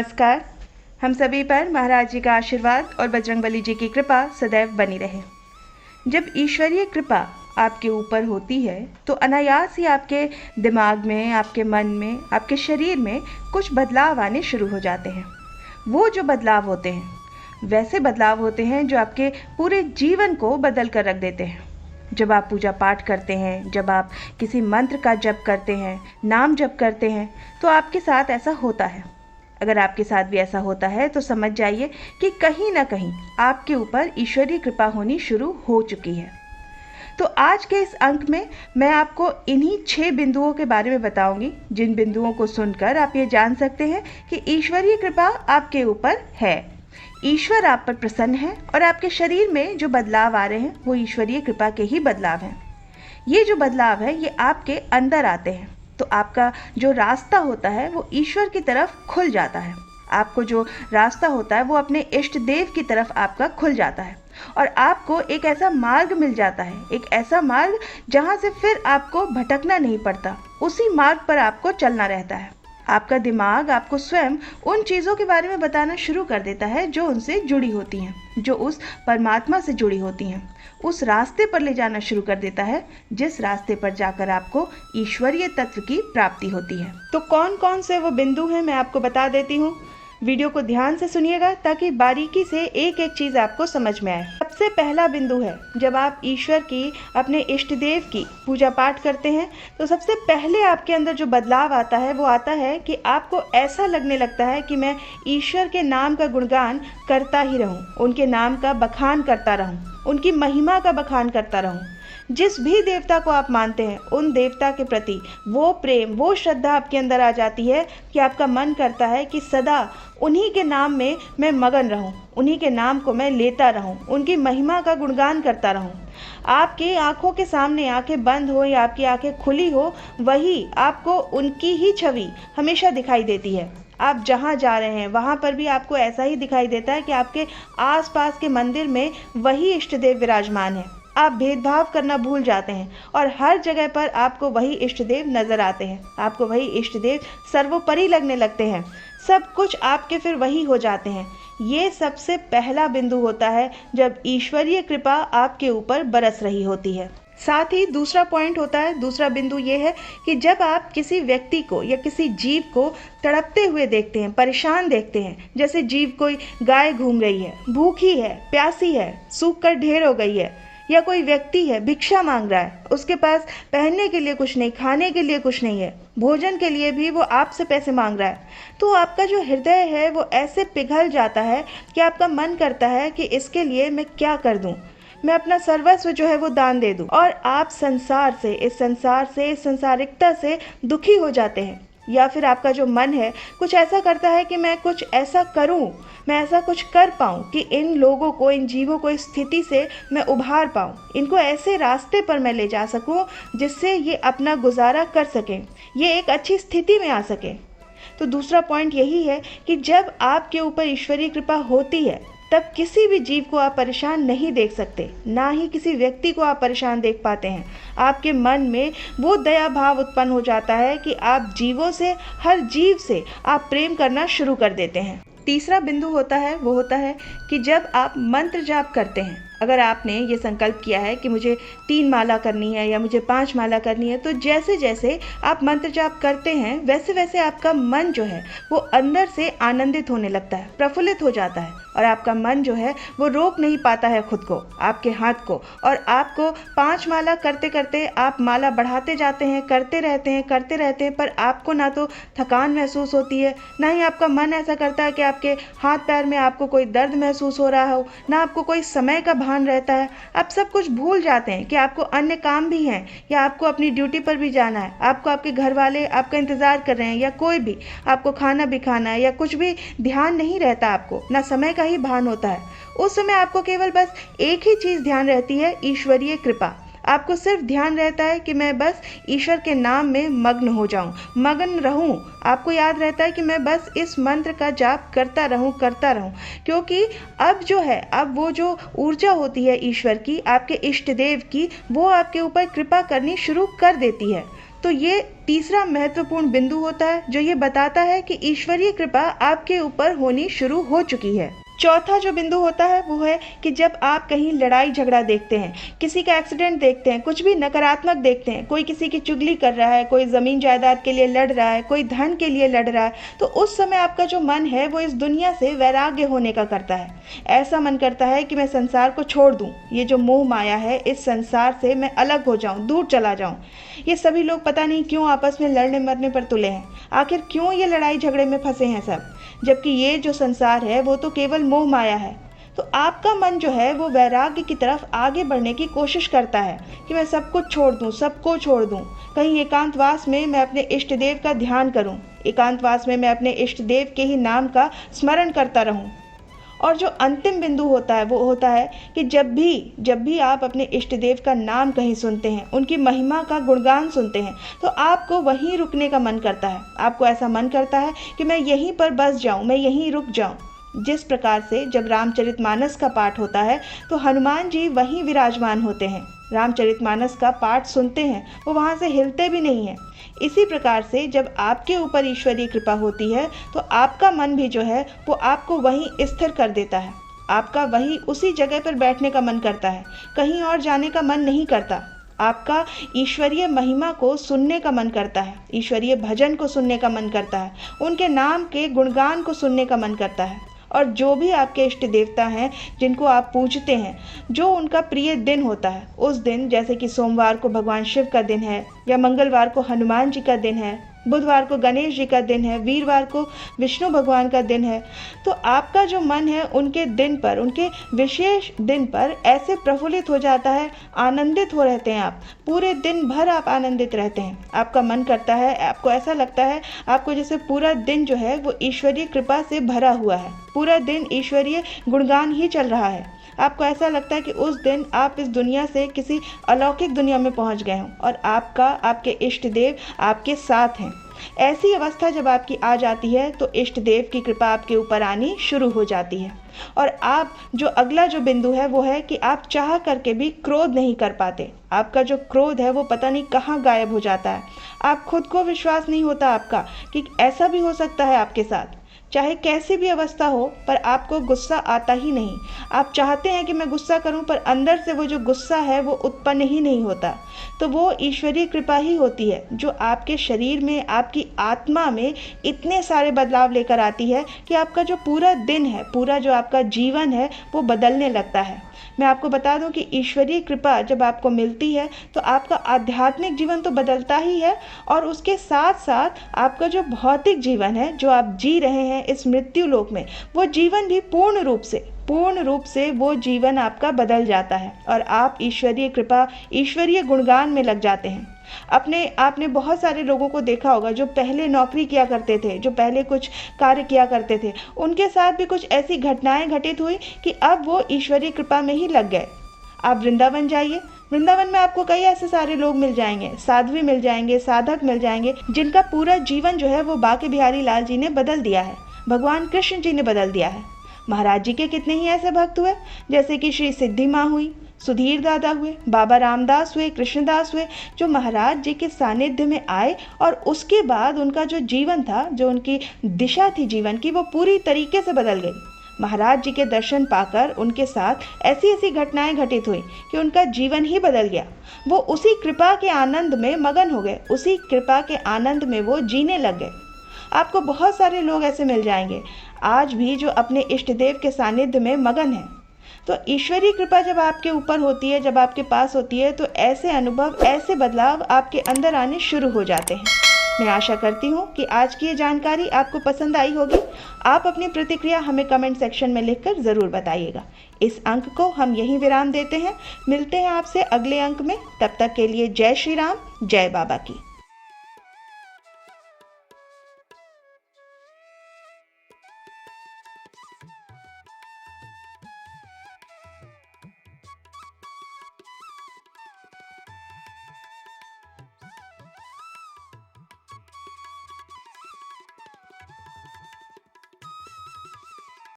नमस्कार। हम सभी पर महाराज जी का आशीर्वाद और बजरंगबली जी की कृपा सदैव बनी रहे। जब ईश्वरीय कृपा आपके ऊपर होती है तो अनायास ही आपके दिमाग में, आपके मन में, आपके शरीर में कुछ बदलाव आने शुरू हो जाते हैं। वो जो बदलाव होते हैं वैसे बदलाव होते हैं जो आपके पूरे जीवन को बदल कर रख देते हैं। जब आप पूजा पाठ करते हैं, जब आप किसी मंत्र का जप करते हैं, नाम जप करते हैं, तो आपके साथ ऐसा होता है। अगर आपके साथ भी ऐसा होता है तो समझ जाइए कि कहीं ना कहीं आपके ऊपर ईश्वरीय कृपा होनी शुरू हो चुकी है। तो आज के इस अंक में मैं आपको इन्हीं 6 बिंदुओं के बारे में बताऊंगी, जिन बिंदुओं को सुनकर आप ये जान सकते हैं कि ईश्वरीय कृपा आपके ऊपर है। ईश्वर आप पर प्रसन्न है और आपके शरीर में जो बदलाव आ रहे हैं वो ईश्वरीय कृपा के ही बदलाव हैं। ये जो बदलाव है ये आपके अंदर आते हैं तो आपका जो रास्ता होता है वो ईश्वर की तरफ खुल जाता है। आपको जो रास्ता होता है वो अपने इष्ट देव की तरफ आपका खुल जाता है और आपको एक ऐसा मार्ग मिल जाता है, एक ऐसा मार्ग जहाँ से फिर आपको भटकना नहीं पड़ता, उसी मार्ग पर आपको चलना रहता है। आपका दिमाग आपको स्वयं उन चीज़ों के बारे में बताना शुरू कर देता है जो उनसे जुड़ी होती हैं, जो उस परमात्मा से जुड़ी होती हैं। उस रास्ते पर ले जाना शुरू कर देता है जिस रास्ते पर जाकर आपको ईश्वरीय तत्व की प्राप्ति होती है। तो कौन कौन से वो बिंदु हैं मैं आपको बता देती हूँ। वीडियो को ध्यान से सुनिएगा ताकि बारीकी से एक एक चीज़ आपको समझ में आए। सबसे पहला बिंदु है, जब आप ईश्वर की, अपने इष्ट देव की पूजा पाठ करते हैं तो सबसे पहले आपके अंदर जो बदलाव आता है वो आता है कि आपको ऐसा लगने लगता है कि मैं ईश्वर के नाम का गुणगान करता ही रहूं, उनके नाम का बखान करता रहूं, उनकी महिमा का बखान करता रहूं। जिस भी देवता को आप मानते हैं उन देवता के प्रति वो प्रेम, वो श्रद्धा आपके अंदर आ जाती है कि आपका मन करता है कि सदा उन्हीं के नाम में मैं मगन रहूं, उन्हीं के नाम को मैं लेता रहूं, उनकी महिमा का गुणगान करता रहूं। आपकी आंखों के सामने आंखें बंद हो या आपकी आंखें खुली हो, वही आपको उनकी ही छवि हमेशा दिखाई देती है। आप जहाँ जा रहे हैं वहाँ पर भी आपको ऐसा ही दिखाई देता है कि आपके आसपास के मंदिर में वही इष्ट देव विराजमान है। आप भेदभाव करना भूल जाते हैं और हर जगह पर आपको वही इष्ट देव नजर आते हैं, आपको वही इष्ट देव सर्वोपरि लगने लगते हैं, सब कुछ आपके फिर वही हो जाते हैं। ये सबसे पहला बिंदु होता है जब ईश्वरीय कृपा आपके ऊपर बरस रही होती है। साथ ही दूसरा पॉइंट होता है, दूसरा बिंदु ये है कि जब आप किसी व्यक्ति को या किसी जीव को तड़पते हुए देखते हैं, परेशान देखते हैं, जैसे जीव कोई गाय घूम रही है, भूखी है, प्यासी है, सूख कर ढेर हो गई है, या कोई व्यक्ति है भिक्षा मांग रहा है, उसके पास पहनने के लिए कुछ नहीं, खाने के लिए कुछ नहीं है, भोजन के लिए भी वो आपसे पैसे मांग रहा है, तो आपका जो हृदय है वो ऐसे पिघल जाता है कि आपका मन करता है कि इसके लिए मैं क्या कर दूं, मैं अपना सर्वस्व जो है वो दान दे दूं। और आप संसार से, इस संसारिकता से दुखी हो जाते हैं। या फिर आपका जो मन है कुछ ऐसा करता है कि मैं कुछ ऐसा करूं, मैं ऐसा कुछ कर पाऊं कि इन लोगों को, इन जीवों को इस स्थिति से मैं उभार पाऊं, इनको ऐसे रास्ते पर मैं ले जा सकूं जिससे ये अपना गुजारा कर सकें, ये एक अच्छी स्थिति में आ सके। तो दूसरा पॉइंट यही है कि जब आपके ऊपर ईश्वरीय कृपा होती है तब किसी भी जीव को आप परेशान नहीं देख सकते, ना ही किसी व्यक्ति को आप परेशान देख पाते हैं। आपके मन में वो दया भाव उत्पन्न हो जाता है कि आप जीवों से, हर जीव से आप प्रेम करना शुरू कर देते हैं। तीसरा बिंदु होता है वो होता है कि जब आप मंत्र जाप करते हैं, अगर आपने ये संकल्प किया है कि मुझे 3 माला करनी है या मुझे 5 माला करनी है, तो जैसे जैसे आप मंत्र जाप करते हैं वैसे वैसे आपका मन जो है वो अंदर से आनंदित होने लगता है, प्रफुल्लित हो जाता है और आपका मन जो है वो रोक नहीं पाता है खुद को, आपके हाथ को, और आपको 5 माला करते करते आप माला बढ़ाते जाते हैं, करते रहते हैं, पर आपको ना तो थकान महसूस होती है, ना ही आपका मन ऐसा करता है कि आपके हाथ पैर में आपको कोई दर्द महसूस हो रहा हो, ना आपको कोई समय का भान रहता है। आप सब कुछ भूल जाते हैं कि आपको अन्य काम भी हैं या आपको अपनी ड्यूटी पर भी जाना है, आपको आपके घर वाले आपका इंतजार कर रहे हैं, या कोई भी आपको खाना भी खाना है, या कुछ भी ध्यान नहीं रहता, आपको ना समय का ही भान होता है। उस समय आपको केवल बस एक ही चीज ध्यान रहती है, ईश्वरीय कृपा। आपको सिर्फ ध्यान रहता है कि मैं बस ईश्वर के नाम में मग्न हो जाऊं, मग्न रहूं। आपको याद रहता है कि मैं बस इस मंत्र का जाप करता रहूं, क्योंकि अब जो है, अब वो जो ऊर्जा होती है ईश्वर की, आपके इष्ट देव की, वो आपके ऊपर कृपा करनी शुरू कर देती है। तो ये तीसरा महत्वपूर्ण बिंदु होता है जो ये बताता है कि ईश्वरीय कृपा आपके ऊपर होनी शुरू हो चुकी है। चौथा जो बिंदु होता है वो है कि जब आप कहीं लड़ाई झगड़ा देखते हैं, किसी का एक्सीडेंट देखते हैं, कुछ भी नकारात्मक देखते हैं, कोई किसी की चुगली कर रहा है, कोई ज़मीन जायदाद के लिए लड़ रहा है, कोई धन के लिए लड़ रहा है, तो उस समय आपका जो मन है वो इस दुनिया से वैराग्य होने का करता है। ऐसा मन करता है कि मैं संसार को छोड़ दूँ, ये जो मोह माया है इस संसार से मैं अलग हो जाऊँ, दूर चला जाऊँ। ये सभी लोग पता नहीं क्यों आपस में लड़ने मरने पर तुले हैं, आखिर क्यों ये लड़ाई झगड़े में फंसे हैं सब, जबकि ये जो संसार है वो तो केवल मोह माया है। तो आपका मन जो है वो वैराग्य की तरफ आगे बढ़ने की कोशिश करता है कि मैं सब कुछ छोड़ दूँ, सबको छोड़ दूँ, कहीं एकांतवास में मैं अपने इष्ट देव का ध्यान करूँ, एकांतवास में मैं अपने इष्ट देव के ही नाम का स्मरण करता रहूँ। और जो अंतिम बिंदु होता है वो होता है कि जब भी आप अपने इष्ट देव का नाम कहीं सुनते हैं, उनकी महिमा का गुणगान सुनते हैं, तो आपको वहीं रुकने का मन करता है। आपको ऐसा मन करता है कि मैं यहीं पर बस जाऊं, मैं यहीं रुक जाऊं। जिस प्रकार से जब रामचरितमानस का पाठ होता है तो हनुमान जी वहीं विराजमान होते हैं। रामचरितमानस का पाठ सुनते हैं, वो वहाँ से हिलते भी नहीं हैं। इसी प्रकार से जब आपके ऊपर ईश्वरीय कृपा होती है तो आपका मन भी जो है वो आपको वहीं स्थिर कर देता है। आपका वहीं उसी जगह पर बैठने का मन करता है, कहीं और जाने का मन नहीं करता। आपका ईश्वरीय महिमा को सुनने का मन करता है, ईश्वरीय भजन को सुनने का मन करता है, उनके नाम के गुणगान को सुनने का मन करता है। और जो भी आपके इष्ट देवता हैं जिनको आप पूजते हैं, जो उनका प्रिय दिन होता है, उस दिन जैसे कि सोमवार को भगवान शिव का दिन है, या मंगलवार को हनुमान जी का दिन है, बुधवार को गणेश जी का दिन है, वीरवार को विष्णु भगवान का दिन है, तो आपका जो मन है उनके दिन पर, उनके विशेष दिन पर ऐसे प्रफुल्लित हो जाता है, आनंदित हो रहते हैं। आप पूरे दिन भर आप आनंदित रहते हैं। आपका मन करता है, आपको ऐसा लगता है आपको जैसे पूरा दिन जो है वो ईश्वरीय कृपा से भरा हुआ है, पूरा दिन ईश्वरीय गुणगान ही चल रहा है। आपको ऐसा लगता है कि उस दिन आप इस दुनिया से किसी अलौकिक दुनिया में पहुंच गए हों और आपके इष्ट देव आपके साथ हैं। ऐसी अवस्था जब आपकी आ जाती है तो इष्ट देव की कृपा आपके ऊपर आनी शुरू हो जाती है। और आप जो अगला जो बिंदु है वो है कि आप चाह करके भी क्रोध नहीं कर पाते। आपका जो क्रोध है वो पता नहीं कहाँ गायब हो जाता है। आप खुद को विश्वास नहीं होता आपका कि ऐसा भी हो सकता है आपके साथ। चाहे कैसी भी अवस्था हो पर आपको गुस्सा आता ही नहीं। आप चाहते हैं कि मैं गुस्सा करूं पर अंदर से वो जो गुस्सा है वो उत्पन्न ही नहीं होता। तो वो ईश्वरीय कृपा ही होती है जो आपके शरीर में, आपकी आत्मा में इतने सारे बदलाव लेकर आती है कि आपका जो पूरा दिन है, पूरा जो आपका जीवन है वो बदलने लगता है। मैं आपको बता दूं कि ईश्वरीय कृपा जब आपको मिलती है तो आपका आध्यात्मिक जीवन तो बदलता ही है, और उसके साथ साथ आपका जो भौतिक जीवन है, जो आप जी रहे हैं इस मृत्यु लोक में, वो जीवन भी पूर्ण रूप से वो जीवन आपका बदल जाता है और आप ईश्वरीय कृपा, ईश्वरीय गुणगान में लग जाते हैं। आपने बहुत सारे लोगों को देखा होगा जो पहले नौकरी किया करते थे, जो पहले कुछ कार्य किया करते थे, उनके साथ भी कुछ ऐसी घटनाएं घटित हुई कि अब वो ईश्वरीय कृपा में ही लग गए। आप वृंदावन जाइए, वृंदावन में आपको कई ऐसे सारे लोग मिल जाएंगे, साध्वी मिल जाएंगे, साधक मिल जाएंगे, जिनका पूरा जीवन जो है वो बांके बिहारी लाल जी ने बदल दिया है, भगवान कृष्ण जी ने बदल दिया है। महाराज जी के कितने ही ऐसे भक्त हुए, जैसे कि श्री सिद्धि माँ हुई, सुधीर दादा हुए, बाबा रामदास हुए, कृष्णदास हुए, जो महाराज जी के सानिध्य में आए और उसके बाद उनका जो जीवन था, जो उनकी दिशा थी जीवन की, वो पूरी तरीके से बदल गई। महाराज जी के दर्शन पाकर उनके साथ ऐसी ऐसी घटनाएं घटित हुई कि उनका जीवन ही बदल गया। वो उसी कृपा के आनंद में मगन हो गए, उसी कृपा के आनंद में वो जीने लग गए। आपको बहुत सारे लोग ऐसे मिल जाएंगे आज भी जो अपने इष्ट देव के सानिध्य में मगन हैं। तो ईश्वरीय कृपा जब आपके ऊपर होती है, जब आपके पास होती है, तो ऐसे अनुभव, ऐसे बदलाव आपके अंदर आने शुरू हो जाते हैं। मैं आशा करती हूँ कि आज की ये जानकारी आपको पसंद आई होगी। आप अपनी प्रतिक्रिया हमें कमेंट सेक्शन में लिखकर ज़रूर बताइएगा। इस अंक को हम यहीं विराम देते हैं। मिलते हैं आपसे अगले अंक में। तब तक के लिए जय श्री राम, जय बाबा की।